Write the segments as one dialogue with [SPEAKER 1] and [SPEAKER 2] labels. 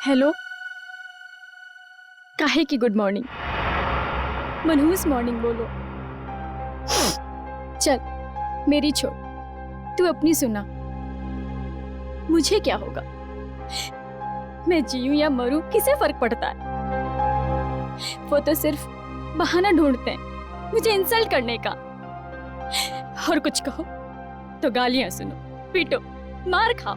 [SPEAKER 1] Hello, काहे की good morning? मनहूस मॉर्निंग बोलो। चल मेरी छोड़, तू अपनी सुना। मुझे क्या होगा, मैं जीऊं या मरूं किसे फर्क पड़ता है? वो तो सिर्फ बहाना ढूंढते हैं मुझे इंसल्ट करने का। और कुछ कहो तो गालियां सुनो, पीटो, मार खाओ।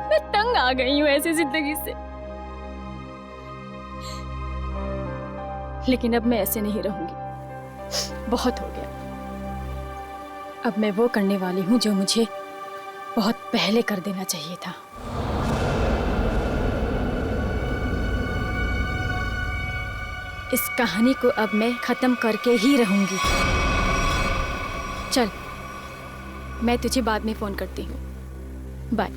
[SPEAKER 1] मैं तंग आ गई हूं ऐसी जिंदगी से। लेकिन अब मैं ऐसे नहीं रहूंगी, बहुत हो गया। अब मैं वो करने वाली हूं जो मुझे बहुत पहले कर देना चाहिए था। इस कहानी को अब मैं खत्म करके ही रहूंगी। चल, मैं तुझे बाद में फोन करती हूँ। बाय।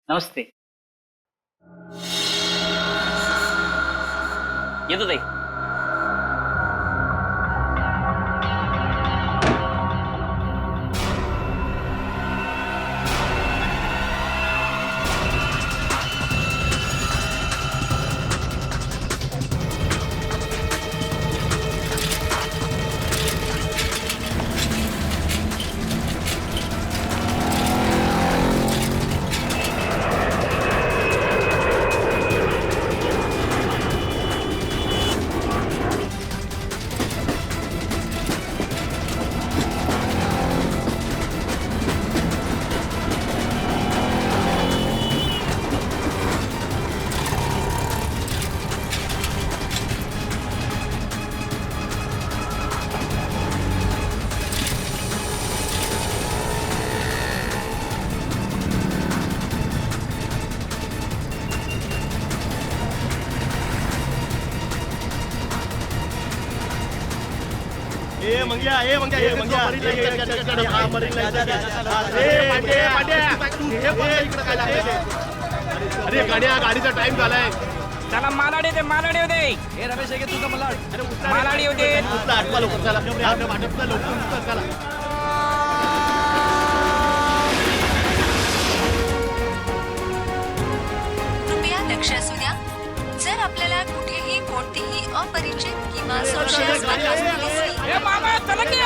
[SPEAKER 2] नमस्ते. येतो ताई.
[SPEAKER 3] ए मंग्या अरे गाड्या गाडीचा टाइम झालाय.
[SPEAKER 4] चला मालाडी दे
[SPEAKER 3] हे रमेश आहे तुझं मला
[SPEAKER 4] मालाडी होते.
[SPEAKER 3] आठवा लवकर चला लवकर चला.
[SPEAKER 5] कृपया लक्ष असू द्या, जर आपल्याला कुठेही कोणतीही अपरिचित किंवा संशयास्पद वस्तू दिसली
[SPEAKER 4] ए मामा चला की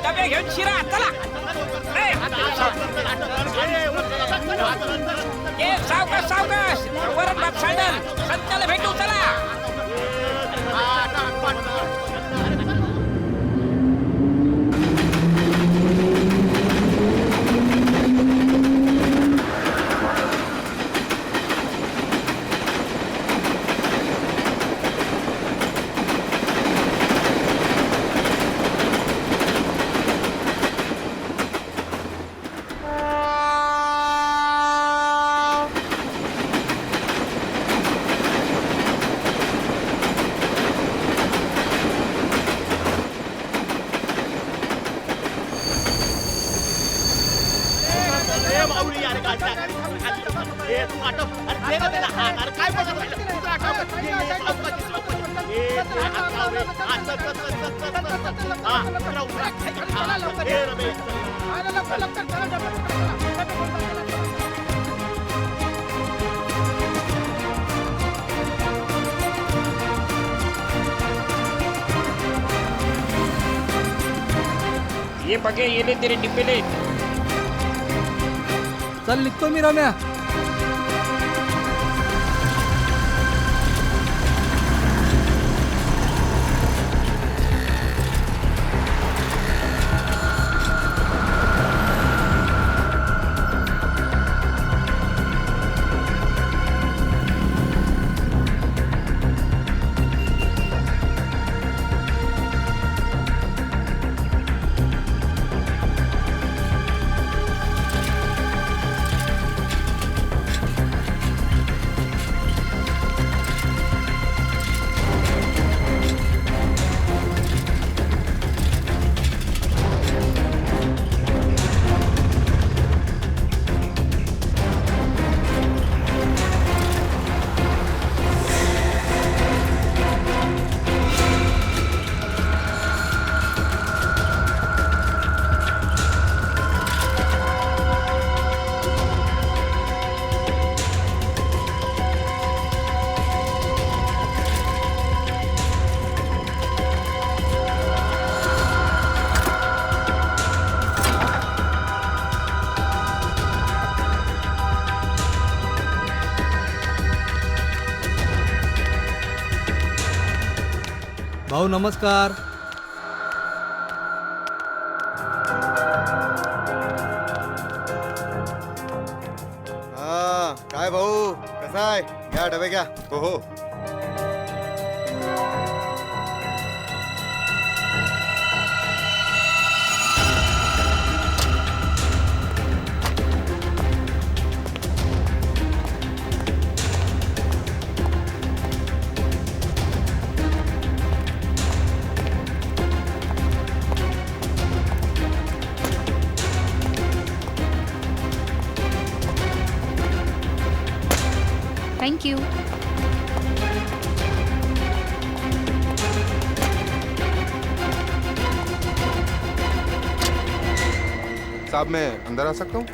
[SPEAKER 4] डबे घेऊन शिरा चला. ए सावकाश वरण भात सँडल संत्याला भेटू चला. ये बघे येले तेरे डिब्बेले.
[SPEAKER 6] चल निघतो मी रम्या. भाऊ नमस्कार.
[SPEAKER 7] हा काय भाऊ कसा आहे? घ्या डबे घ्या. हो हो.
[SPEAKER 5] Thank you.
[SPEAKER 7] साहब मैं अंदर आ सकता हूँ?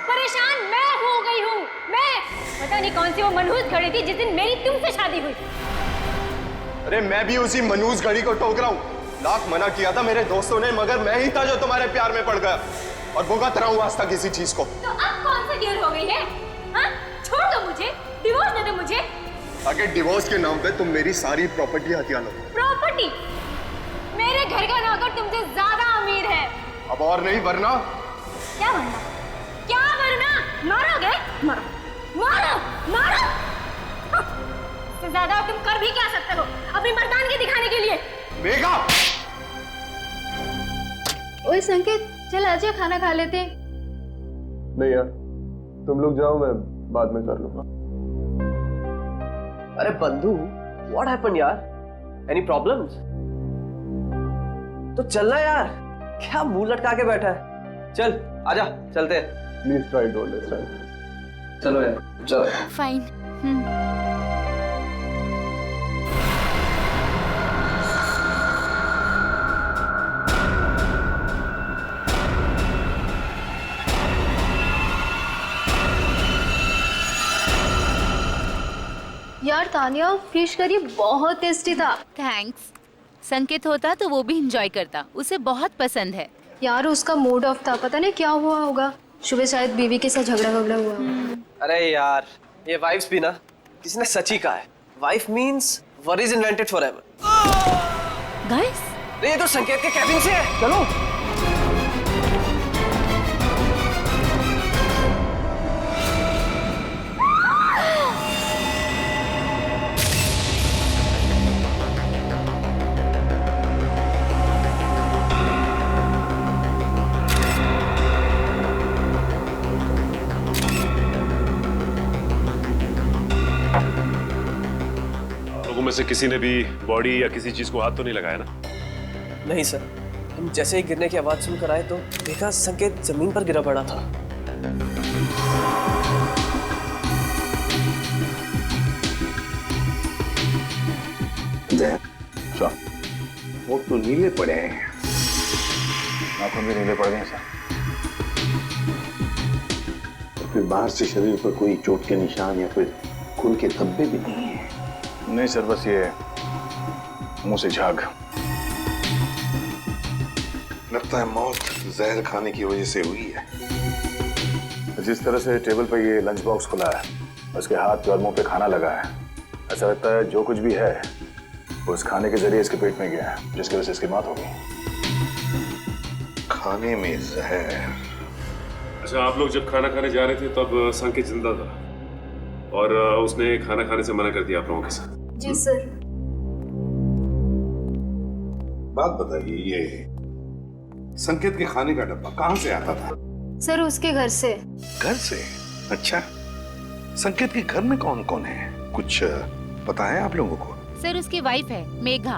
[SPEAKER 1] परेशान मैं हो गई हूँ. मैं पता नहीं कौन सी वो मनहूस घड़ी थी जिस दिन मेरी तुमसे शादी हुई.
[SPEAKER 8] अरे मैं भी उसी मनूस घड़ी को टोक रहा हूँ. लाख मना किया था मेरे दोस्तों ने, मगर मैं ही था जो तुम्हारे प्यार में पड़ गया और भुगत रहा हूँ आज तक किसी चीज को.
[SPEAKER 1] तो अब कौन सी देर हो गई है? हाँ? छोड़ दो मुझे, डिवोर्स दे दो मुझे.
[SPEAKER 8] आगे डिवोर्स के नाम पे तुम मेरी सारी प्रॉपर्टी हथिया लो.
[SPEAKER 1] प्रॉपर्टी? मेरे घर का नौकर तुमसे ज्यादा अमीर है.
[SPEAKER 8] अब और नहीं वरना.
[SPEAKER 1] क्या वरना? क्या वरना? मारोगे? मारो, मारो, मारो. हाँ, इससे ज्यादा तुम कर भी क्या सकते हो अपनी मर्दानगी दिखाने के लिए?
[SPEAKER 8] मेघा!
[SPEAKER 1] ओए संकेत, चल आजा खाना खा लेते.
[SPEAKER 8] नहीं यार, तुम लोग जाओ, मैं बाद में कर लूंगा.
[SPEAKER 9] अरे बंधु, व्हाट हैपेंड यार? Any problems? तो चलना यार, क्या मुंह लटका के बैठा है? चल आजा, चलते हैं.
[SPEAKER 8] Please try to understand.
[SPEAKER 9] चलो यार, चलो.
[SPEAKER 1] फाइन.
[SPEAKER 10] यार तानिया, फिश करी बहुत टेस्टी था.
[SPEAKER 5] थैंक्स. संकेत होता तो वो भी एंजॉय करता, उसे बहुत पसंद है.
[SPEAKER 10] यार उसका मूड ऑफ था, पता नहीं क्या हुआ होगा. सुबह शायद बीवी के साथ झगड़ा हुआ.
[SPEAKER 9] अरे यार, ये वाइफ्स भी ना, किसने सच ही कहा है, wife means worries invented forever.
[SPEAKER 5] Guys,
[SPEAKER 9] ये तो संकेत के कैबिन से है. चलो.
[SPEAKER 3] लोगों में से किसी ने भी बॉडी या किसी चीज को हाथ तो नहीं लगाया ना?
[SPEAKER 9] नहीं सर, हम जैसे ही गिरने की आवाज सुनकर आए तो देखा संकेत जमीन पर गिरा पड़ा था.
[SPEAKER 11] वो तो नीले पड़े हैं. नाखून भी नीले पड़ गए सर. और फिर बाहर से शरीर पर कोई चोट के निशान या फिर खून के धब्बे भी नहीं है. नहीं सर, बस ये मुंह से झाग. लगता है मौत जहर खाने की वजह से हुई है. जिस तरह से टेबल पर ये लंच बॉक्स खुला है, उसके हाथ और मुंह पे खाना लगा है, ऐसा लगता है जो कुछ भी है वो उस खाने के जरिए इसके पेट में गया है, जिसकी वजह से इसकी मौत हो गई. खाने में जहर.
[SPEAKER 3] अच्छा, आप लोग जब खाना खाने जा रहे थे तब संकेत जिंदा था और उसने खाना खाने से मना कर दिया आप लोगों के साथ?
[SPEAKER 10] जी सर.
[SPEAKER 11] बात बताइए, ये संकेत के खाने का डब्बा कहाँ से आता था?
[SPEAKER 10] सर उसके घर से.
[SPEAKER 11] घर से? अच्छा, संकेत के घर में कौन कौन है, कुछ पता है आप लोगों को?
[SPEAKER 5] सर उसकी वाइफ है मेघा.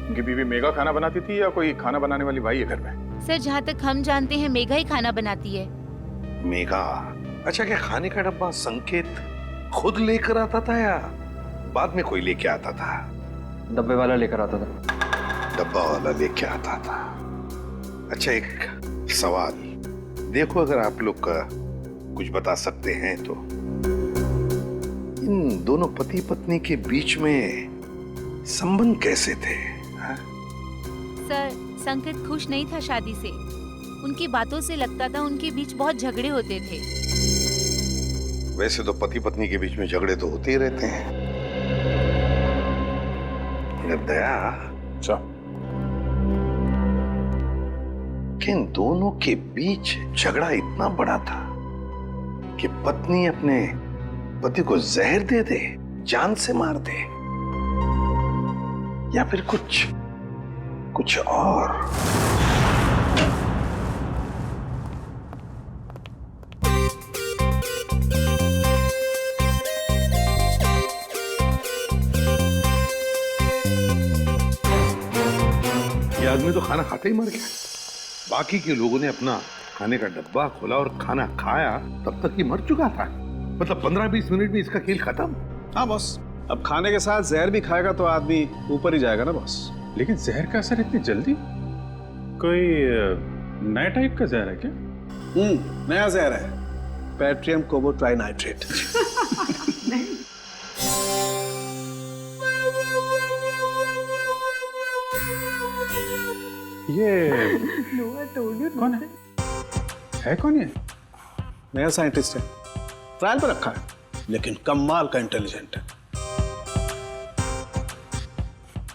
[SPEAKER 11] उनकी बीवी मेघा खाना बनाती थी या कोई खाना बनाने वाली भाई है घर में?
[SPEAKER 5] सर जहाँ तक हम जानते हैं मेघा ही खाना बनाती है.
[SPEAKER 11] मेघा? अच्छा, क्या खाने का डब्बा संकेत खुद लेकर आता था या बाद में कोई लेके आता था?
[SPEAKER 9] डब्बे वाला लेकर आता था.
[SPEAKER 11] डब्बा वाला लेके आता था. अच्छा, एक सवाल देखो, अगर आप लोग का कुछ बता सकते हैं तो, इन दोनों पति पत्नी के बीच में संबंध कैसे थे?
[SPEAKER 5] सर संकेत खुश नहीं था शादी से.
[SPEAKER 6] उनकी बातों से लगता था उनके बीच बहुत झगड़े होते थे।
[SPEAKER 11] वैसे तो पति पत्नी के बीच में झगड़े तो होते ही रहते हैं, मगर दया कि इन दोनों के बीच झगड़ा इतना बड़ा था कि पत्नी अपने पति को जहर दे दे, जान से मार दे, या फिर कुछ और।
[SPEAKER 12] ये आदमी तो खाना खाते ही मर गया। बाकी के लोगों ने अपना खाने का डब्बा खोला और खाना खाया, तब तक ये मर चुका था। मतलब 15-20 मिनट में इसका खेल खत्म।
[SPEAKER 13] हाँ बॉस, अब खाने के साथ जहर भी खाएगा तो आदमी ऊपर ही जाएगा ना बॉस।
[SPEAKER 14] लेकिन जहर का असर इतनी जल्दी? कोई नया टाइप का जहर है क्या?
[SPEAKER 13] नया जहर है, पैट्रियम कोबो ट्राइनाइट्रेट।
[SPEAKER 14] ये कौन है कौन ये?
[SPEAKER 13] नया साइंटिस्ट है, ट्रायल पर रखा है, लेकिन कमाल का इंटेलिजेंट है।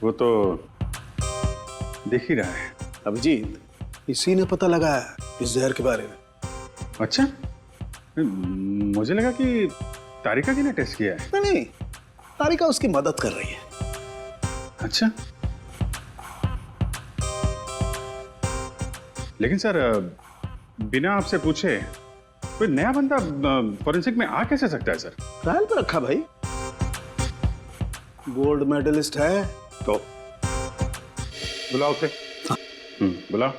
[SPEAKER 14] वो तो दिख ही रहा है।
[SPEAKER 13] अभिजीत, इसी ने पता लगाया इस जहर के बारे में।
[SPEAKER 14] अच्छा, मुझे लगा कि तारिका जी ने टेस्ट किया है।
[SPEAKER 13] नहीं, तारिका उसकी मदद कर रही है।
[SPEAKER 14] अच्छा, लेकिन सर बिना आपसे पूछे कोई नया बंदा फॉरेंसिक में आ कैसे सकता है सर?
[SPEAKER 13] ट्रायल पर रखा भाई, गोल्ड मेडलिस्ट है तो
[SPEAKER 14] बुलाओ उसे। बुलाओ।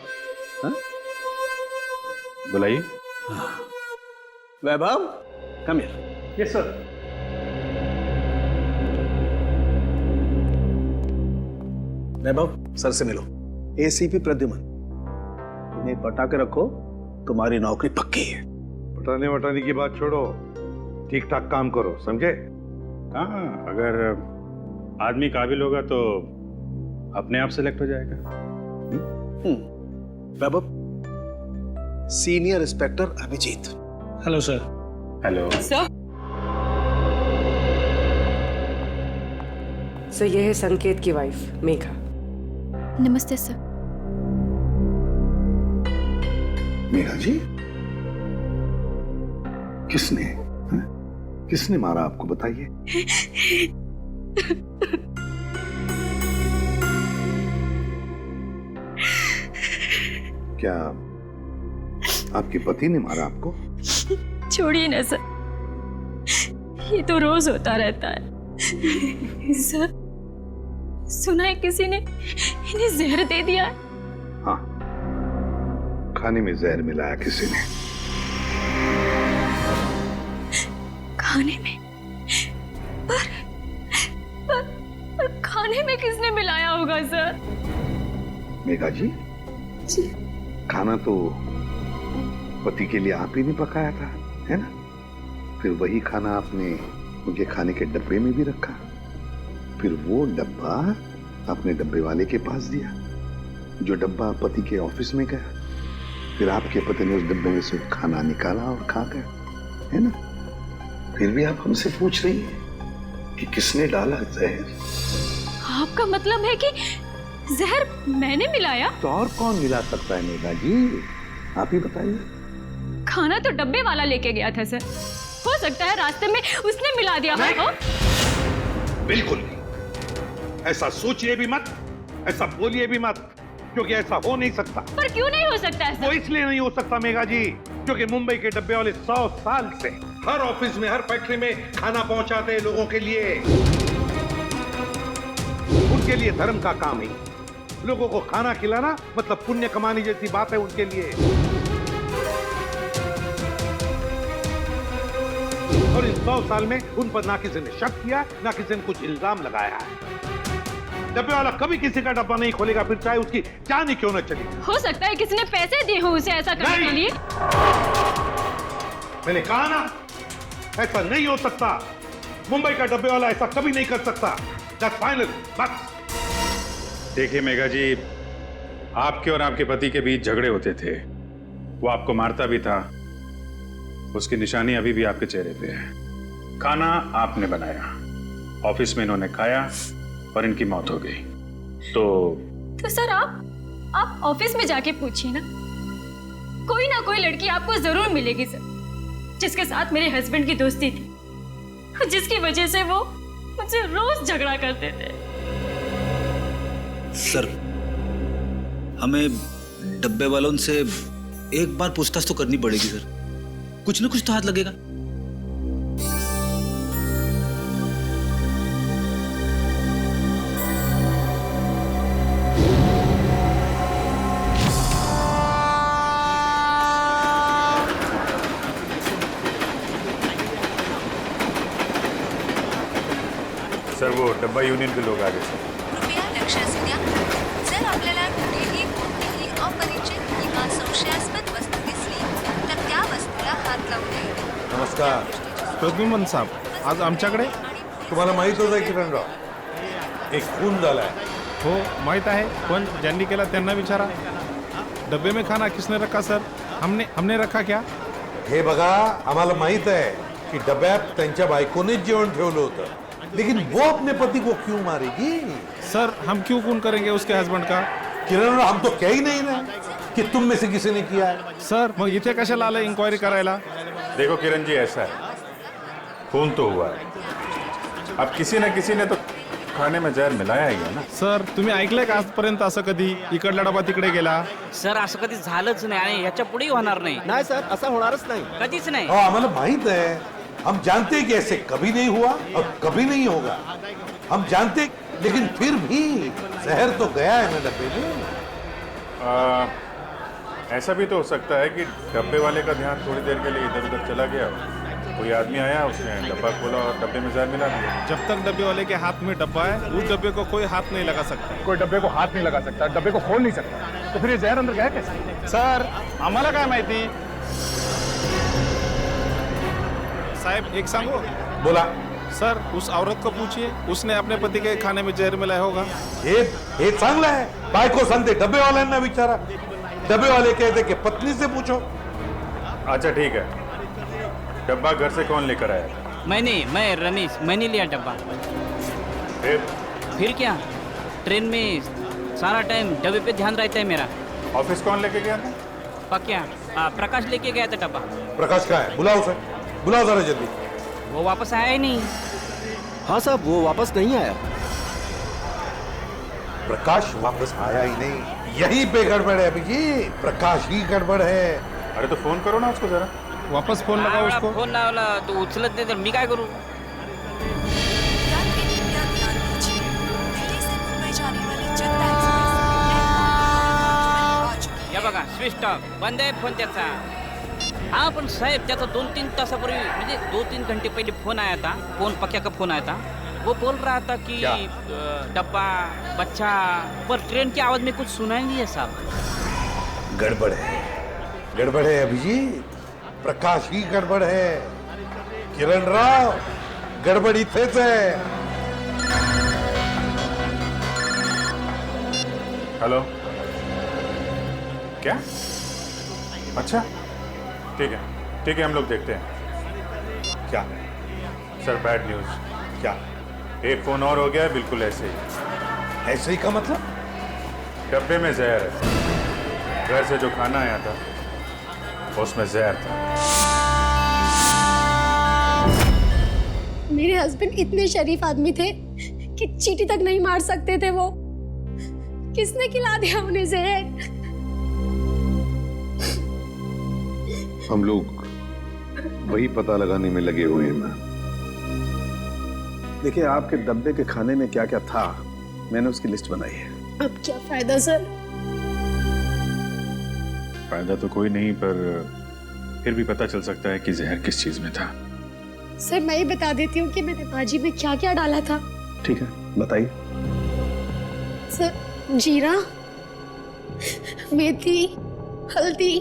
[SPEAKER 14] बुलाइए।
[SPEAKER 13] Vaibhav, come here.
[SPEAKER 14] Yes sir.
[SPEAKER 13] Vaibhav, sir से मिलो। एसीपी प्रद्युमन, इन्हें पटा के रखो, तुम्हारी नौकरी पक्की है।
[SPEAKER 12] पटाने वटाने की बात छोड़ो, ठीक ठाक काम करो, समझे?
[SPEAKER 14] हाँ, अगर आदमी काबिल होगा तो अपने आप सेलेक्ट हो जाएगा।
[SPEAKER 13] Vaibhav, senior inspector Abhijeet.
[SPEAKER 14] Hello sir. Hello
[SPEAKER 15] sir. Sir, यह है संकेत की वाइफ मेघा।
[SPEAKER 1] नमस्ते सर।
[SPEAKER 11] मेघा जी, किसने मारा आपको, बताइए। क्या आपके पति ने मारा आपको?
[SPEAKER 1] छोड़िए ना सर, ये तो रोज होता रहता है। सर, सुना है किसी ने इन्हें जहर दे दिया है।
[SPEAKER 11] हाँ, खाने में जहर मिलाया किसी ने।
[SPEAKER 1] खाने में? पर खाने में किसने मिलाया होगा सर?
[SPEAKER 11] मेघा जी, खाना तो पति के लिए आप ही ने पकाया था, है ना? फिर वही खाना आपने उनके खाने के डब्बे में भी रखा, फिर वो डब्बा आपने डब्बे वाले के पास दिया, जो डब्बा पति के ऑफिस में गया, फिर आपके पति ने उस डब्बे में से खाना निकाला और खा गया, है ना? फिर भी आप हमसे पूछ रही हैं कि किसने डाला जहर?
[SPEAKER 1] आपका मतलब है कि जहर मैंने मिलाया?
[SPEAKER 11] तो और कौन मिला सकता है मेघा जी, आप ही बताइए।
[SPEAKER 1] खाना तो डब्बे वाला लेके गया था सर, हो सकता है रास्ते में उसने मिला दिया हो।
[SPEAKER 12] बिल्कुल नहीं, ऐसा सोचिए भी मत, ऐसा बोलिए भी मत, क्योंकि ऐसा हो नहीं सकता।
[SPEAKER 1] पर क्यों नहीं हो सकता है सर?
[SPEAKER 12] वो इसलिए नहीं हो सकता मेघा जी, क्योंकि मुंबई के डब्बे वाले 100 साल से हर ऑफिस में, हर फैक्ट्री में खाना पहुंचाते हैं लोगों के लिए। उनके लिए धर्म का काम है, लोगों को खाना खिलाना मतलब पुण्य कमाने जैसी बात है उनके लिए। और इन 100 साल में उन पर ना किसी ने शक किया, ना किसी ने कुछ इल्जाम लगाया है। डब्बे वाला कभी किसी का डब्बा नहीं खोलेगा, फिर चाहे उसकी जान ही क्यों न चली।
[SPEAKER 1] हो सकता है किसी ने पैसे दिए हो उसे ऐसा करने के लिए।
[SPEAKER 12] मैंने कहा ना, ऐसा नहीं हो सकता। मुंबई का डब्बे वाला ऐसा कभी नहीं कर सकता। That's final, बस।
[SPEAKER 14] देखिए मेघा जी, आपके और आपके पति के बीच झगड़े होते थे, वो आपको मारता भी था, उसकी निशानी अभी भी आपके चेहरे पे है। खाना आपने बनाया, ऑफिस में इन्होंने खाया और इनकी मौत हो गई। तो
[SPEAKER 1] सर आप ऑफिस में जाके पूछिए ना, कोई ना कोई लड़की आपको जरूर मिलेगी सर, जिसके साथ मेरे हस्बैंड की दोस्ती थी, जिसकी वजह से वो मुझसे रोज झगड़ा करते थे।
[SPEAKER 16] सर, हमें डब्बे वालों से एक बार पूछताछ तो करनी पड़ेगी सर, कुछ ना कुछ तो हाथ लगेगा।
[SPEAKER 14] सर वो डब्बा यूनियन के लोग आ गए सर।
[SPEAKER 5] कृपया लक्ष असू द्या, जर आपल्याला कुठेही कोणतीही अपरिचित किंवा संशयास्पद वस्तू दिसली तर त्या वस्तूला हात लावू नये.
[SPEAKER 13] नमस्कार प्रद्युमन साहब, आज आमच्याकडे
[SPEAKER 12] तुम्हाला माहित होतं किरणराव, एक खून झालाय.
[SPEAKER 13] हो माहित आहे, पण ज्यांनी केला त्यांना विचारा. डब्बे में खाना किसने रखा सर? हमने रखा क्या?
[SPEAKER 12] हे बघा, आम्हाला माहित आहे की डब्यात त्यांच्या बायकोनेच जेवण ठेवलं होतं, लेकिन वो अपने पति को क्यों मारेगी?
[SPEAKER 13] सर हम क्यों खून करेंगे उसके हस्बैंड का?
[SPEAKER 12] किरण, हम तो कह ही नहीं रहे कि तुम में से किसी ने किया है.
[SPEAKER 13] सर मग इथे कशाला आलं इंक्वायरी करायला?
[SPEAKER 14] देखो किरण जी, ऐसा है, खून तो हुआ है, अब किसी न किसी ने तो खाने में जहर मिलाया ही है ना.
[SPEAKER 13] सर तुम्ही ऐकलंय का आजपर्यंत असं कधी इकडला डबा तिकडे गेला?
[SPEAKER 4] सर असं कधी झालंच नाही आणि याच्या पुढेही होणार नाही.
[SPEAKER 13] नाही सर, असं होणारच नाही.
[SPEAKER 4] कधीच नाही.
[SPEAKER 12] हमारा माहित है, हम जानते हैं कि ऐसे कभी नहीं हुआ और कभी नहीं होगा. हम जानते, लेकिन फिर भी जहर तो गया है ना डब्बे में.
[SPEAKER 14] ऐसा भी तो हो सकता है कि डब्बे वाले का ध्यान थोड़ी देर के लिए इधर उधर चला गया, कोई आदमी आया, उसने डब्बा खोला और डब्बे में जहर मिला दिया.
[SPEAKER 13] जब तक डब्बे वाले के हाथ में डब्बा है, उस डब्बे को कोई हाथ नहीं लगा सकता.
[SPEAKER 14] कोई डब्बे को हाथ नहीं लगा सकता, डब्बे को खोल नहीं सकता, तो फिर ये जहर अंदर गया कैसे?
[SPEAKER 13] सर आम्हाला काय माहिती. साहब एक सांगो.
[SPEAKER 12] बोला.
[SPEAKER 13] सर उस औरत को पूछिए, उसने अपने पति के खाने में जहर मिलाया होगा.
[SPEAKER 12] हे चांगलं आहे, बायको सांगते डब्बे वाल्यांना विचारा, डब्बे वाले कहते कि पत्नी से पूछो.
[SPEAKER 14] अच्छा ठीक है, डब्बा घर से कौन लेकर आया?
[SPEAKER 4] मैं रमेश, मैंने लिया डब्बा. फिर क्या, ट्रेन में सारा टाइम डब्बे पे ध्यान रहता है मेरा.
[SPEAKER 14] ऑफिस कौन लेके गया था?
[SPEAKER 4] पक्या प्रकाश लेके गया था डब्बा.
[SPEAKER 12] प्रकाश कहाँ है? बुलाओ उसे, बुलाओ जरा जल्दी.
[SPEAKER 4] वो वापस आया ही नहीं.
[SPEAKER 13] हाँ साहब, वो वापस नहीं आया.
[SPEAKER 12] प्रकाश वापस आया ही नहीं, यहीं पे गड़बड़ है अभिजीत, प्रकाश ही गड़बड़ है.
[SPEAKER 14] अरे तो फोन करो ना उसको जरा.
[SPEAKER 13] वापस फोन लगाओ उसको.
[SPEAKER 4] फोन लावला तो उचलत नाही तर मी काय करू? या बघा स्विच ऑफ, बंद आहे फोन त्याचा. हाँ पण साहेब, त्याचा 2-3 तासापूर्वी म्हणजे 2-3 घंटे पहले फोन आया था. पक्या का फोन आया था. वो बोल रहा था कि डब्बा, बच्चा, पर ट्रेन की आवाज में कुछ सुनाई नहीं है साहब.
[SPEAKER 12] गड़बड़ है अभिजीत, प्रकाश ही गड़बड़ है. किरण राव, गड़बड़ इथेच है.
[SPEAKER 14] हेलो, क्या? अच्छा ठीक है, हम लोग देखते हैं.
[SPEAKER 12] क्या
[SPEAKER 14] सर बैड न्यूज.
[SPEAKER 12] क्या?
[SPEAKER 14] एक फोन और हो गया है, बिल्कुल ऐसे ही.
[SPEAKER 12] ऐसे ही का मतलब?
[SPEAKER 14] डब्बे में जहर है, घर से जो खाना आया था उसमें जहर था.
[SPEAKER 10] मेरे हस्बैंड इतने शरीफ आदमी थे कि चींटी तक नहीं मार सकते थे. वो किसने खिला दिया उन्हें जहर?
[SPEAKER 12] हम लोग वही पता लगाने में लगे हुए हैं.
[SPEAKER 13] देखिए आपके डब्बे के खाने में क्या क्या था, मैंने उसकी लिस्ट बनाई है.
[SPEAKER 10] अब क्या फायदा सर?
[SPEAKER 14] फायदा तो कोई नहीं, पर फिर भी पता चल सकता है कि जहर किस चीज में था.
[SPEAKER 10] सर मैं ही बता देती हूँ कि मैंने भाजी में क्या क्या डाला था.
[SPEAKER 13] ठीक है बताइए.
[SPEAKER 10] सर जीरा, मेथी, हल्दी,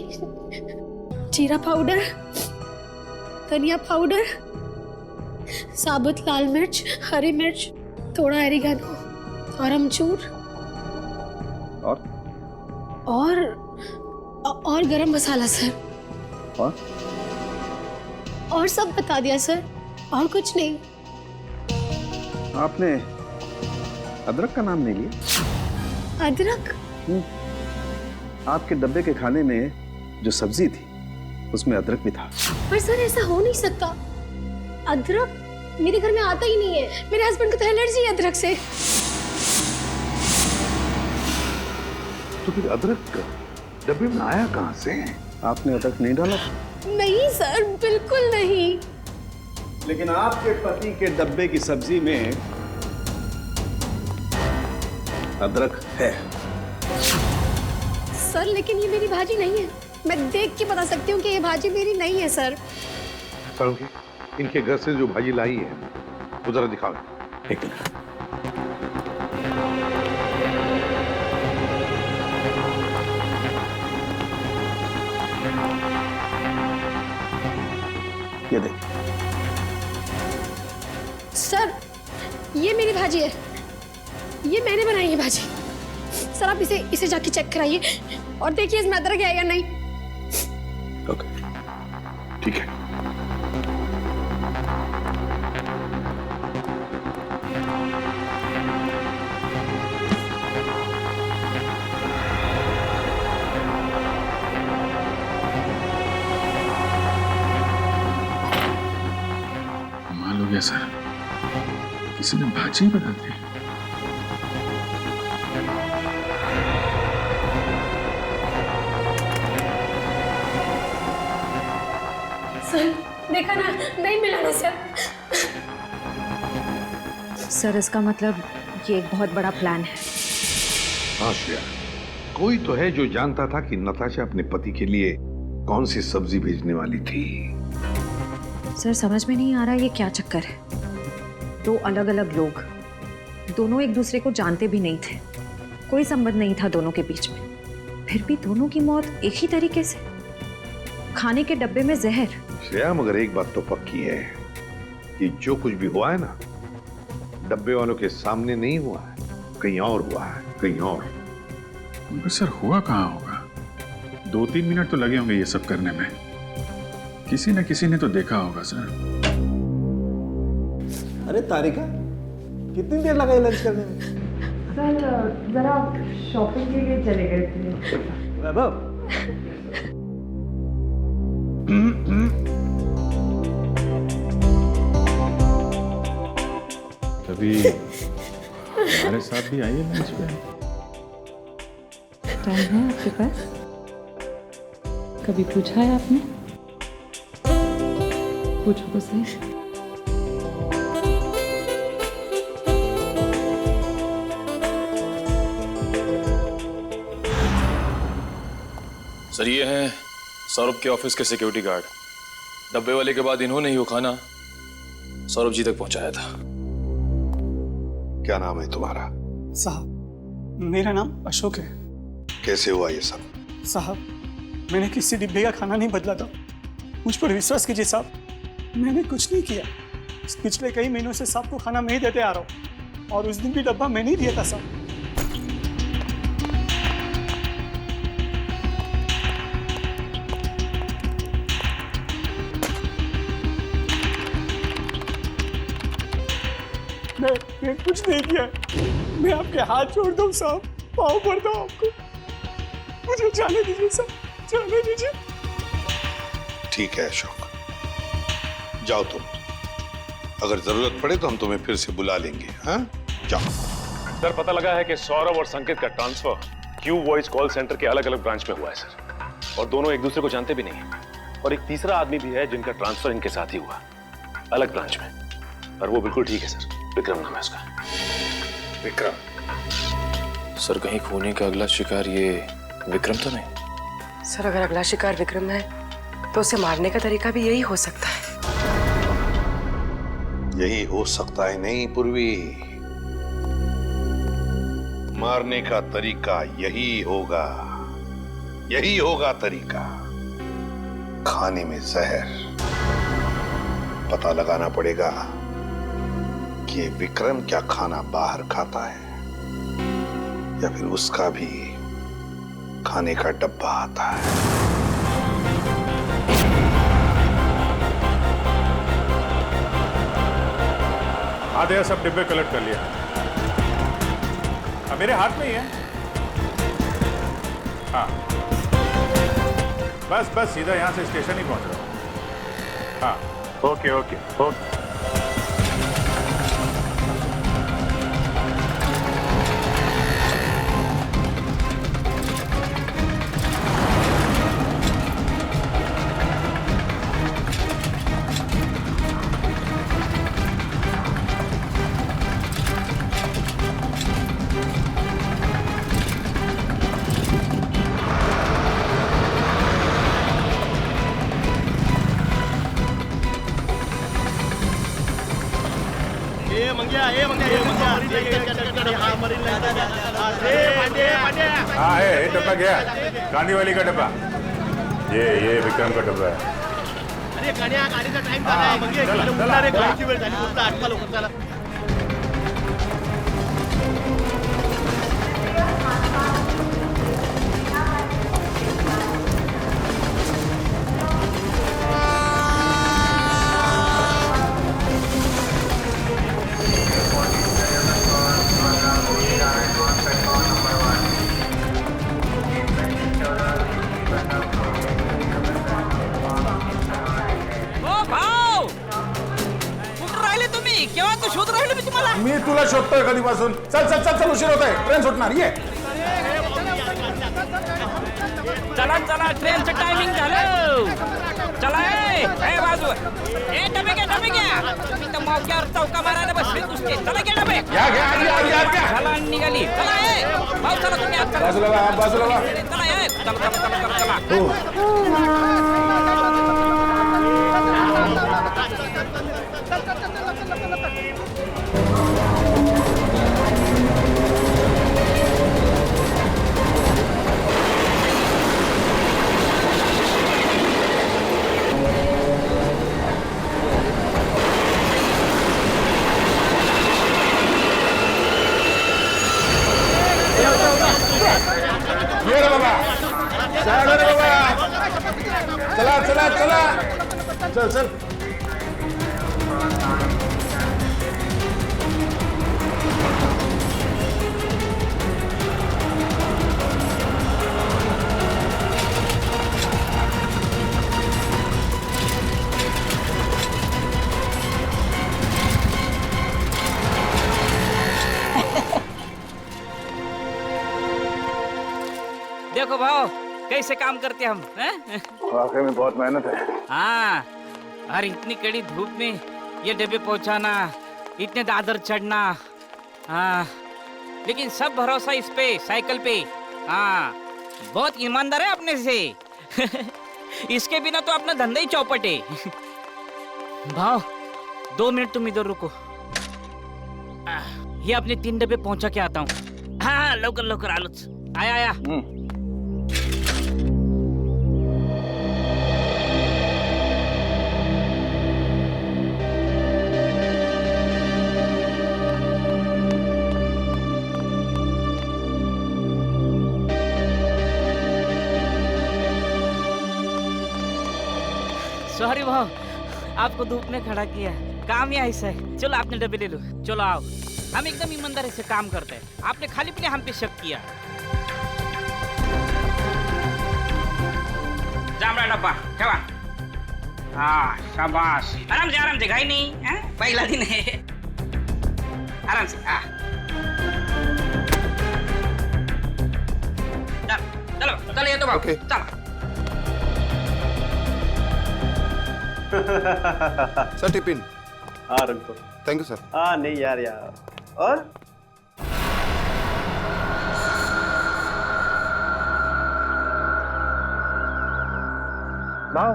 [SPEAKER 10] जीरा पाउडर, धनिया पाउडर, साबुत लाल मिर्च, हरी मिर्च, थोड़ा एरिगेनो और अमचूर और गरम मसाला सर। और सब बता दिया सर, और कुछ नहीं।
[SPEAKER 13] आपने अदरक का नाम नहीं लिया?
[SPEAKER 10] अदरक?
[SPEAKER 13] आपके डब्बे के खाने में जो सब्जी थी उसमें अदरक भी था।
[SPEAKER 10] पर सर ऐसा हो नहीं सकता, अदरक मेरे घर में आता ही नहीं है। मेरे हस्बैंड को तो एलर्जी है अदरक से।
[SPEAKER 12] तो फिर अदरक डब्बे में आया कहां से?
[SPEAKER 13] आपने अदरक नहीं डाला?
[SPEAKER 10] नहीं सर, बिल्कुल नहीं।
[SPEAKER 13] लेकिन आपके पति के डब्बे की सब्जी में अदरक है।
[SPEAKER 10] सर लेकिन ये मेरी भाजी नहीं है, मैं देख के बता सकती हूँ कि ये भाजी मेरी नहीं है सर।
[SPEAKER 12] सालुंकी, इनके घर से जो भाजी लाई है वो जरा दिखाओ।
[SPEAKER 13] एक मिनट। ये देख।
[SPEAKER 10] सर ये मेरी भाजी है, ये मैंने बनाई है भाजी। सर आप इसे जाके चेक कराइए और देखिए इसमें अदरक है या नहीं।
[SPEAKER 12] ओके, ठीक है।
[SPEAKER 14] कमाल हो गया सर, किसी ने भाजी बना दी।
[SPEAKER 10] सर देखा ना, नहीं मिला ना सर।
[SPEAKER 6] सर इसका मतलब ये एक बहुत बड़ा प्लान है।
[SPEAKER 12] हाँ श्रेया, कोई तो है जो जानता था कि नताशा अपने पति के लिए कौन सी सब्जी भेजने वाली थी।
[SPEAKER 6] सर समझ में नहीं आ रहा ये क्या चक्कर है। दो अलग अलग लोग, दोनों एक दूसरे को जानते भी नहीं थे, कोई संबंध नहीं था दोनों के बीच में, फिर भी दोनों की मौत एक ही तरीके से, खाने के डब्बे में जहर।
[SPEAKER 12] श्रेया मगर एक बात तो पक्की है कि जो कुछ भी हुआ है ना, डब्बे वालों के सामने नहीं हुआ है, कहीं और हुआ है, कहीं और।
[SPEAKER 14] मगर सर हुआ कहाँ होगा? 2-3 मिनट तो लगे होंगे ये सब करने में, किसी न किसी ने तो देखा होगा सर।
[SPEAKER 13] अरे तारिका, कितनी देर लगाई लंच करने में?
[SPEAKER 15] सर जरा शॉपिंग के लिए चले गए थे।
[SPEAKER 13] वैभव,
[SPEAKER 14] कभी हमारे साथ भी आइए लंच पे।
[SPEAKER 15] टाइम है आपके पास? कभी पूछा है आपने? पूछो तो सही।
[SPEAKER 17] सर ये हैं सौरभ के ऑफिस के सिक्योरिटी गार्ड। डब्बे वाले के बाद इन्होंने ही वो खाना सौरभ जी तक पहुंचाया था।
[SPEAKER 12] क्या नाम है तुम्हारा?
[SPEAKER 18] साहब मेरा नाम अशोक है।
[SPEAKER 12] कैसे हुआ ये सब?
[SPEAKER 18] साहब मैंने किसी डिब्बे का खाना नहीं बदला था, मुझ पर विश्वास कीजिए साहब, मैंने कुछ नहीं किया। पिछले कई महीनों से साहब को खाना मैं ही देते आ रहा हूँ और उस दिन भी डब्बा मैंने ही दिया था साहब। मैं कुछ नहीं किया, मैं आपके हाथ जोड़ता हूँ साहब, पाँव पड़ता हूँ आपको, मुझे जाने दीजिए साहब, जाने दीजिए।
[SPEAKER 12] ठीक है अशोक, जाओ तुम, अगर जरूरत पड़े तो हम तुम्हें फिर से बुला लेंगे। हाँ जाओ।
[SPEAKER 3] सर पता लगा है कि सौरभ और संकेत का transfer Q voice call centre के अलग अलग ब्रांच में हुआ है सर, और दोनों एक दूसरे को जानते भी नहीं है। और एक तीसरा आदमी भी है जिनका ट्रांसफर इनके साथ ही हुआ, अलग ब्रांच में, और वो बिल्कुल ठीक है सर, विक्रम नाम है उसका।
[SPEAKER 12] विक्रम?
[SPEAKER 17] सर कहीं खूनी का अगला शिकार ये विक्रम तो नहीं?
[SPEAKER 15] सर अगर अगला शिकार विक्रम है तो उसे मारने का तरीका भी यही हो सकता है।
[SPEAKER 12] यही हो सकता है नहीं पूर्वी, मारने का तरीका यही होगा, यही होगा तरीका। खाने में जहर, पता लगाना पड़ेगा कि ये विक्रम क्या खाना बाहर खाता है या फिर उसका भी खाने का डब्बा आता है।
[SPEAKER 14] हाँ भैया, सब डिब्बे कलेक्ट कर लिया। अब मेरे हाथ में ही है। हाँ, बस बस सीधा यहाँ से स्टेशन ही पहुँच रहा हूँ। हाँ, ओके ओके ओके। हाँ है, डब्बा गया, गांधी वाली का डब्बा। ये विक्रम का डब्बा है।
[SPEAKER 19] अरे गाड़ीचा टाइम झाला, गाडीची वेळ झाली, आटपा लवकर चला।
[SPEAKER 12] मी तुला शोधतोय कधीपासून. चल चल चल चल, उशीर होतोय, ट्रेन सुटणार. ये
[SPEAKER 4] चला चला, ट्रेनचं टायमिंग झालं. चला ए बाजू, ए डबे घ्या. तुम्ही तर मौक्यावर चौका मारायला बसले नुसते. चला घ्या डबे. चला निघाली. चला ए भाऊ, चला तुम्ही आत चला.
[SPEAKER 12] बाजूला
[SPEAKER 4] चला ए, चला.
[SPEAKER 12] चल चल.
[SPEAKER 4] देखो भाव, कैसे काम करते हम हैं?
[SPEAKER 12] वाकई में बहुत मेहनत है.
[SPEAKER 4] हाँ, और इतनी कड़ी धूप में ये डब्बे पहुंचाना, इतने दादर चढ़ना. हाँ, लेकिन सब भरोसा इस पे, साइकिल पे. हाँ, बहुत ईमानदार है अपने से. इसके बिना तो अपना धंधा ही चौपट है. भाव, 2 मिनट तुम इधर रुको. ये अपने 3 डब्बे पहुंचा के आता हूँ. हाँ, लवकर लवकर आलोच. आया. सॉरी भाव, आपको धूप में खड़ा किया. काम ही ऐसा है. चलो आपने डब्बे ले लो. चलो आओ, हम एकदम ईमानदारी से काम करते हैं. आपने खाली पीने हम पे शक किया. जामरा डब्बा ठेवा. हाँ, शाबाश. आराम से, घाई नहीं है. पहला दिन है. आराम से. चलो ये तो बाबू. चलो.
[SPEAKER 8] Sir tiffin.
[SPEAKER 13] हाँ रख दो.
[SPEAKER 8] Thank you sir.
[SPEAKER 13] हाँ नहीं यार. और
[SPEAKER 4] भाव,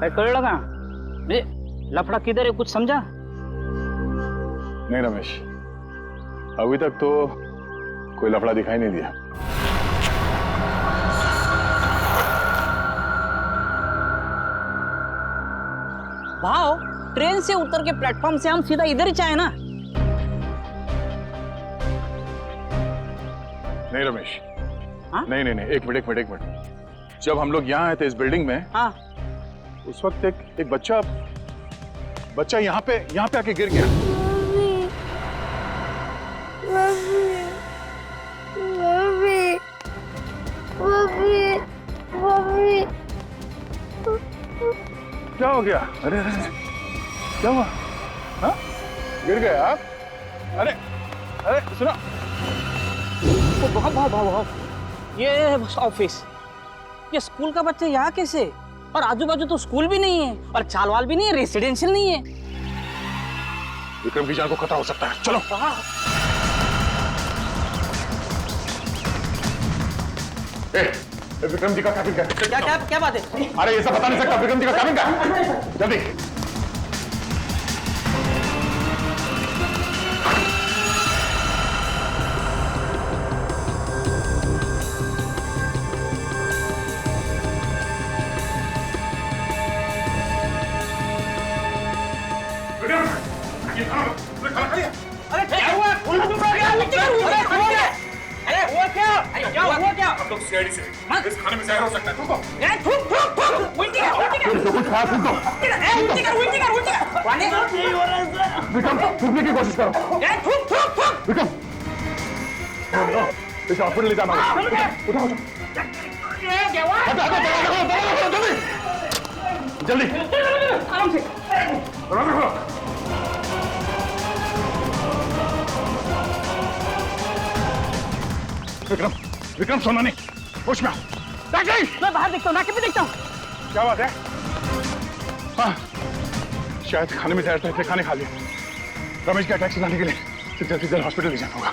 [SPEAKER 4] काय कळलं का? लफड़ा किधर है, कुछ समझा?
[SPEAKER 11] नहीं रमेश, अभी तक तो कोई लफड़ा दिखाई नहीं दिया.
[SPEAKER 4] भाव, ट्रेन से उतर के प्लेटफॉर्म से हम सीधा इधर ही चाहे ना.
[SPEAKER 11] नहीं रमेश. नहीं, एक मिनट. जब हम लोग यहाँ आए थे इस बिल्डिंग में, उस वक्त एक बच्चा यहाँ पे आके गिर गया.
[SPEAKER 12] क्या हो गया? अरे अरे क्या हुआ? हाँ? गिर गए आप? अरे अरे सुनो,
[SPEAKER 4] बहुत बहुत बहुत ये ऑफिस, ये स्कूल का बच्चे यहाँ कैसे? और आजू बाजू तो स्कूल भी नहीं है और चालवाल भी नहीं है, रेसिडेंशियल नहीं है।
[SPEAKER 12] विक्रम की जान को खतरा हो सकता है, चलो। विक्रम जी का कैबिन का
[SPEAKER 4] क्या बात है?
[SPEAKER 12] अरे ये सब बता नहीं सकता, विक्रम जी का कैबिन का, जल्दी।
[SPEAKER 4] अरे क्या हुआ? अरे हुआ क्या? हुआ क्या?
[SPEAKER 12] हम लोग सीआईडी से इस खाने में जहर हो सकता है, थूको।
[SPEAKER 4] उल्टी कर।
[SPEAKER 12] विक्रम थूकने की कोशिश करो। विक्रम इसे हॉस्पिटल ले जाना होगा। उठाओ जल्दी
[SPEAKER 4] आराम से।
[SPEAKER 12] विक्रम विक्रम सोना नहीं, होश में आओ।
[SPEAKER 4] मैं बाहर देखता हूँ, नाके पे देखता हूँ।
[SPEAKER 12] क्या बात है? हाँ शायद खाने में जहर था, इसलिए खाने खा लिया। रमेश का टैक्सी लाने के लिए जल्दी जल्दी हॉस्पिटल ले जाना होगा।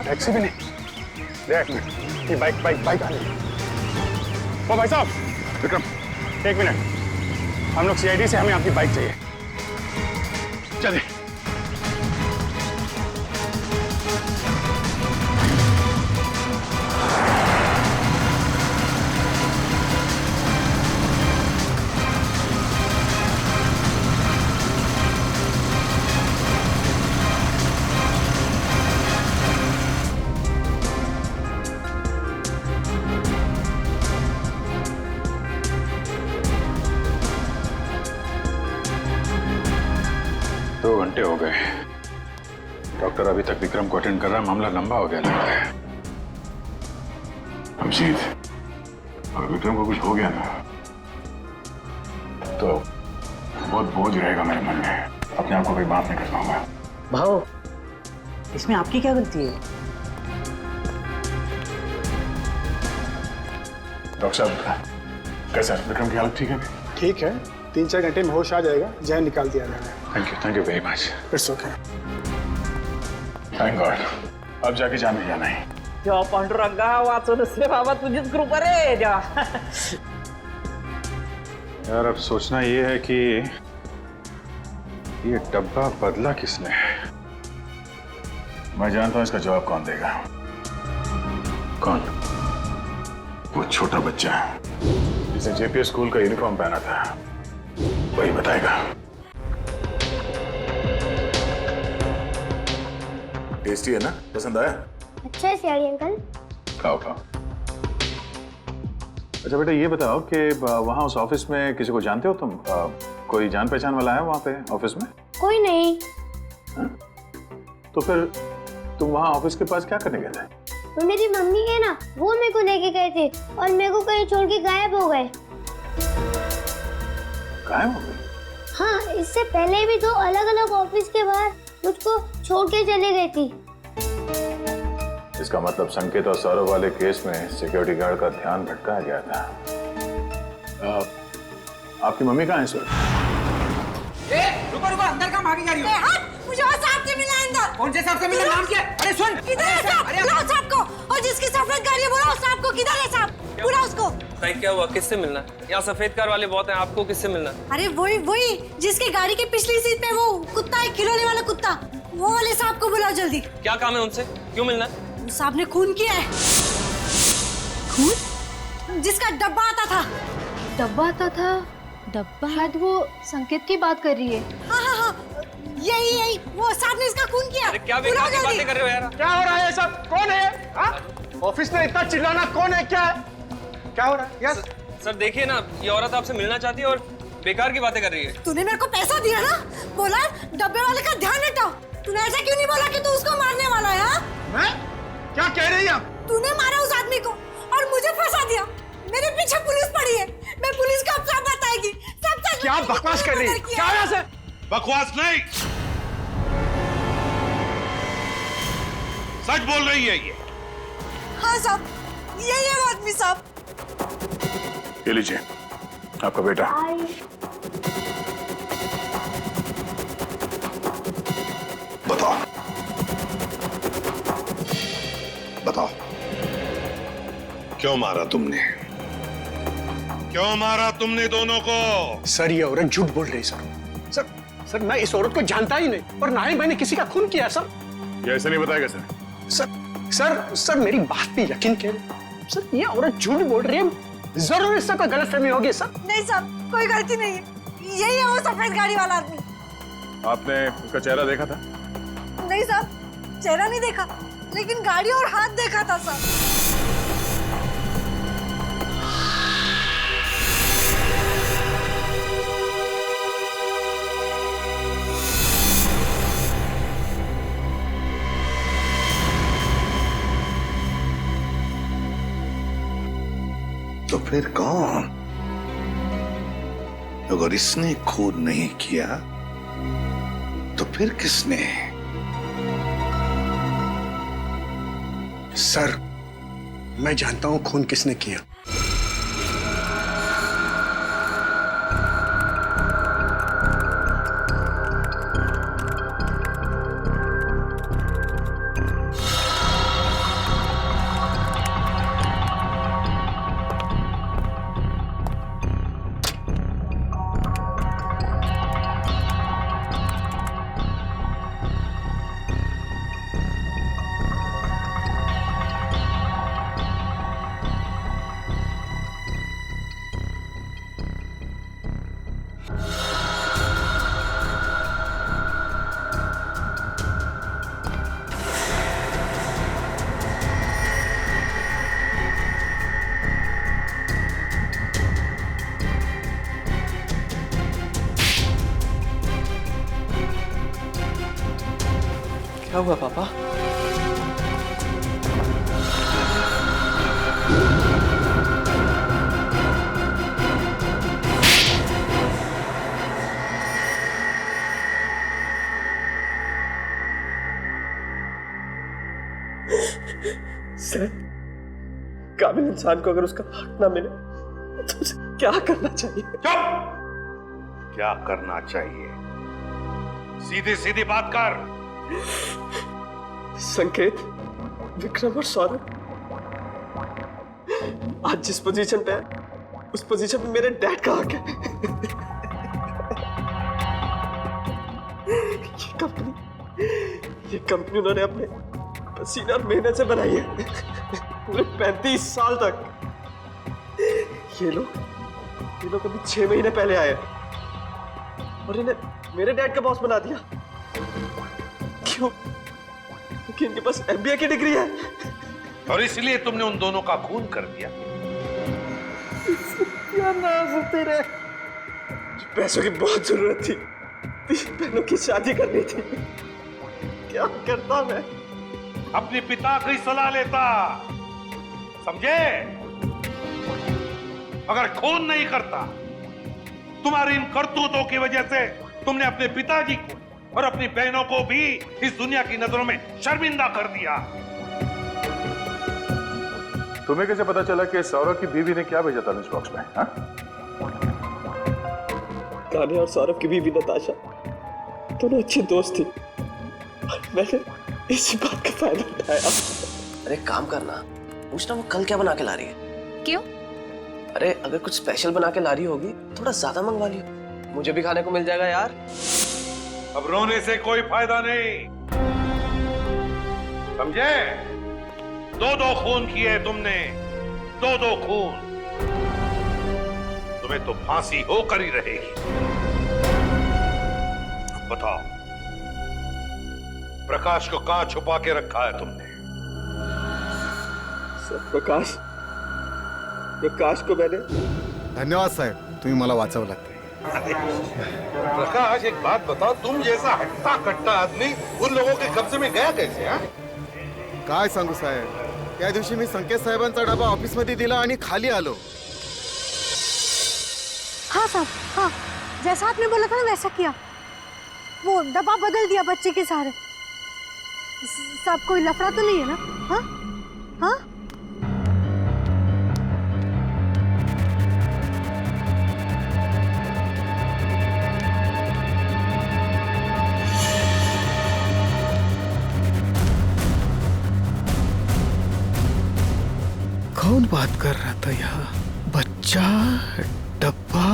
[SPEAKER 12] टैक्सी भी नहीं, एक मिनट, ये बाइक आ रही है। ओ भाई साहब, विक्रम एक मिनट, हम लोग सीआईडी से, हमें आपकी बाइक चाहिए, चलिए। हो गए, डॉक्टर अभी तक विक्रम को अटेंड कर रहा है, मामला लंबा हो गया लग रहा है। अभिजीत, अगर विक्रम को कुछ हो गया ना तो बहुत बोझ रहेगा मेरे मन में, अपने आप को कोई माफ नहीं कर पाऊंगा।
[SPEAKER 4] भाव, इसमें आपकी क्या गलती है?
[SPEAKER 12] डॉक्टर साहब कैसा है? विक्रम की हालत ठीक है?
[SPEAKER 18] ठीक है, 3-4 घंटे में होश आ जाएगा, जहर निकाल दिया जाएगा।
[SPEAKER 12] Thank you very much.
[SPEAKER 18] It's okay.
[SPEAKER 12] Thank God, अब जाके जाने जाना है।
[SPEAKER 4] या पांडुरंगा वाचून रे बाबा, तुझीच कृपा रे देवा।
[SPEAKER 14] यार अब सोचना ये है कि ये डब्बा बदला किसने?
[SPEAKER 12] मैं जानता हूं इसका जवाब कौन देगा। कौन? वो छोटा बच्चा जिसने जेपीएस स्कूल का यूनिफॉर्म पहना था, वही बताएगा। टेस्टी है ना? पसंद आया?
[SPEAKER 10] अच्छा है सियाड़ी अंकल।
[SPEAKER 12] खाओ खाओ। अच्छा बेटा ये बताओ कि वहाँ उस ऑफिस में किसी को जानते हो तुम? कोई जान पहचान वाला है वहाँ पे ऑफिस में?
[SPEAKER 10] कोई नहीं।
[SPEAKER 12] तो फिर तुम वहाँ ऑफिस के पास क्या करने गए थे?
[SPEAKER 10] वो मेरी मम्मी है ना, वो मेरे को लेके गए थे और मेरे को कहीं छोड़ के गायब हो गए।
[SPEAKER 12] गायब हो गए?
[SPEAKER 10] हाँ, इससे पहले भी 2 अलग-अलग ऑफिस के बाहर मुझको छोड़ के चले गई थी।
[SPEAKER 12] इसका मतलब संकेत और सौरभ वाले केस में सिक्योरिटी गार्ड का ध्यान भटकाया गया था। आपकी मम्मी कहाँ है सर?
[SPEAKER 4] रुको अंदर कहाँ भागी जा रही हो?
[SPEAKER 20] मुझे और साहब से मिलना है अंदर।
[SPEAKER 4] कौन से साहब से मिलना? नाम क्या है? अरे सुन,
[SPEAKER 20] किधर है साहब? बुलाओ साहब को। और जिसकी सफेद गाड़ी है बुलाओ साहब को। किधर है साहब? बुलाओ उसको।
[SPEAKER 9] क्या हुआ? किससे मिलना है? यहाँ सफेद कार वाले बहुत हैं, आपको किससे मिलना है?
[SPEAKER 20] अरे वही जिसकी गाड़ी की पिछली सीट पे वो कुत्ता है, खिलौने वाला कुत्ता, वो वाले साहब को बुलाओ जल्दी।
[SPEAKER 9] क्या काम है उनसे? क्यों मिलना है?
[SPEAKER 20] साहब ने खून किया है। खून? जिसका डब्बा आता था।
[SPEAKER 1] डब्बा आता था? डब्बा? शायद वो संकेत की बात कर रही है।
[SPEAKER 20] हाँ, यही वो साहब ने इसका खून किया।
[SPEAKER 9] अरे क्या बेकार की बातें कर रहे हो यार?
[SPEAKER 18] क्या हो रहा है सब? कौन है? ऑफिस में इतना चिल्लाना कौन है? क्या हो रहा है? यस
[SPEAKER 9] सर देखिए ना, ये औरत आपसे मिलना चाहती है और बेकार की बातें कर रही है।
[SPEAKER 20] तूने मेरे को पैसा दिया ना, बोला डब्बे वाले का ध्यान हटाओ, तूने ऐसा क्यों नहीं बोला कि तू उसको मारने वाला है? हाँ?
[SPEAKER 12] मैं? क्या कह रही है?
[SPEAKER 20] तूने मारा उस आदमी को और मुझे फंसा दिया। मेरे पीछे पुलिस पड़ी है। मैं पुलिस को अब सब बताएगी। सब सच
[SPEAKER 12] क्या बकवास कर रही है? क्या वैसे?
[SPEAKER 3] बकवास नहीं, सच बोल रही है ये।
[SPEAKER 20] हाँ साहब, यही है वो आदमी साहब।
[SPEAKER 11] ये लीजिए आपका बेटा। बताओ बताओ, क्यों मारा तुमने? क्यों मारा तुमने दोनों को?
[SPEAKER 18] सर ये औरत झूठ बोल रही है सर। सर मैं इस औरत को जानता ही नहीं और ना ही मैंने किसी का खून किया सर।
[SPEAKER 11] ये ऐसे नहीं बताएगा सर।
[SPEAKER 18] सर मेरी बात पे यकीन करें सर, ये औरत झूठ बोल रही है। जरूर इससे कोई गलतफहमी होगी सर।
[SPEAKER 20] नहीं साहब, कोई गलती नहीं है। यही है वो सफेद गाड़ी वाला आदमी।
[SPEAKER 11] आपने उसका चेहरा देखा था?
[SPEAKER 20] नहीं साहब, चेहरा नहीं देखा, लेकिन गाड़ी और हाथ देखा था साहब।
[SPEAKER 11] तो फिर कौन? अगर इसने खून नहीं किया तो फिर किसने?
[SPEAKER 18] सर मैं जानता हूं खून किसने किया।
[SPEAKER 9] क्या हुआ पापा?
[SPEAKER 19] सर, काबिल इंसान को अगर उसका हक ना मिले तो उसे क्या करना चाहिए?
[SPEAKER 3] चुप! क्या करना चाहिए? सीधी सीधी बात कर।
[SPEAKER 19] संकेत, विक्रम और सौरभ आज जिस पोजीशन पे है उस पोजीशन पे मेरे डैड का हक है। ये कंपनी उन्होंने अपने पसीना और मेहनत से बनाई है पूरे 35 साल तक। ये लोग अभी 6 महीने पहले आए और इन्हें मेरे डैड का बॉस बना दिया। क्यों? क्योंकि इनके पास MBA की डिग्री है
[SPEAKER 3] और इसलिए तुमने उन दोनों का खून कर दिया।
[SPEAKER 19] तेरे पैसों की बहुत जरूरत थी, 3 बहनों की शादी करनी थी। क्या करता मैं?
[SPEAKER 3] अपने पिता की सलाह लेता, समझे? अगर खून नहीं करता, तुम्हारी इन करतूतों की वजह से तुमने अपने पिताजी को और अपनी बहनों को भी इस दुनिया की नजरों में शर्मिंदा कर दिया।
[SPEAKER 11] तुम्हें कैसे पता चला कि सौरभ की बीवी ने क्या भेजा था लंच बॉक्स में? हाँ?
[SPEAKER 19] कान्हा और सौरभ की बीवी नताशा दोनों अच्छी दोस्त थी। मैंने इसी बात का फायदा उठाया।
[SPEAKER 9] अरे काम करना, पूछना वो कल क्या बना के ला रही है।
[SPEAKER 1] क्यों?
[SPEAKER 9] अरे अगर कुछ स्पेशल बना के ला रही होगी थोड़ा ज्यादा मंगवा लियो, मुझे भी खाने को मिल जाएगा यार।
[SPEAKER 3] अब रोने से कोई फायदा नहीं, समझे? 2-2 खून किए तुमने, 2-2 खून। तुम्हें तो फांसी होकर ही रहेगी। बताओ, प्रकाश को कहां छुपा के रखा है तुमने?
[SPEAKER 19] सर, प्रकाश को मैंने।
[SPEAKER 7] धन्यवाद साहेब, तुम्ही मला वाचवलात।
[SPEAKER 11] प्रकाश एक बात बताओ, तुम जैसा हट्टा कट्टा आदमी उन लोगों के कब्जे में गया कैसे? हा?
[SPEAKER 7] काय सांगू साहेब, त्या दिवशी मी संकेत साहेबांचा डबा ऑफिस मध्ये दिला आणि खाली आलो.
[SPEAKER 20] हाँ साहब, हाँ जैसा आपने बोला था ना वैसा किया. वो डब्बा बदल दिया बच्चे के सहारे. साहब कोई लफड़ा तो नहीं है ना? हाँ हाँ.
[SPEAKER 13] कौन बात कर रहा था यहाँ? बच्चा, डब्बा.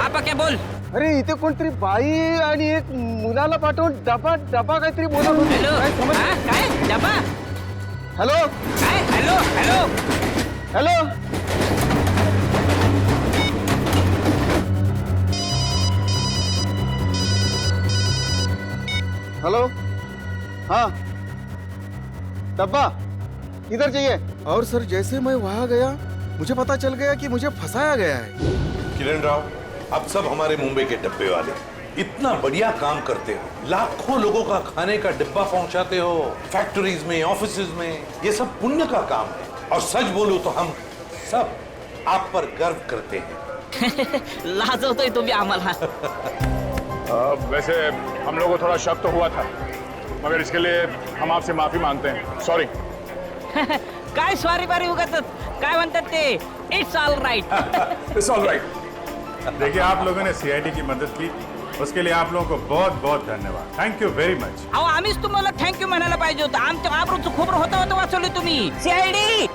[SPEAKER 4] आप क्या बोल?
[SPEAKER 19] अरे इथे कोणतरी बाई आणि एक मुलाला पाठवून डबा डबा काहीतरी बोलत होती.
[SPEAKER 4] काय डबा?
[SPEAKER 19] हॅलो
[SPEAKER 4] काय? Hello hello
[SPEAKER 19] hello. हेलो. हाँ डब्बा किधर चाहिए?
[SPEAKER 7] और सर जैसे मैं वहां गया मुझे पता चल गया कि मुझे फंसाया गया है.
[SPEAKER 11] किरण राव, आप सब हमारे मुंबई के डब्बे वाले इतना बढ़िया काम करते हो, लाखों लोगों का खाने का डिब्बा पहुंचाते हो, फैक्ट्रीज में, ऑफिसेज में. ये सब पुण्य का काम है और सच बोलूं तो हम सब आप पर गर्व करते हैं.
[SPEAKER 4] लाजवतोय तुम्ही आम्हाला.
[SPEAKER 12] वैसे हम लोगों को थोड़ा शक तो हुआ था, मगर इसके लिए हम आपसे माफी मांगते हैं. सॉरी.
[SPEAKER 4] काय स्वारी बारी उगत काय म्हणतात ते? It's all right.
[SPEAKER 14] It's all right. देखिए, आप लोगों ने सीआईडी की मदद की, उसके लिए आप लोगों को बहुत बहुत धन्यवाद. Thank you very much.
[SPEAKER 4] अहो आम्हीच तुम्हाला थँक्यू म्हणायला पाहिजे होतं. आमच्या आबरूचं खोबरं होतं वाचवलं तुम्ही. सीआयडी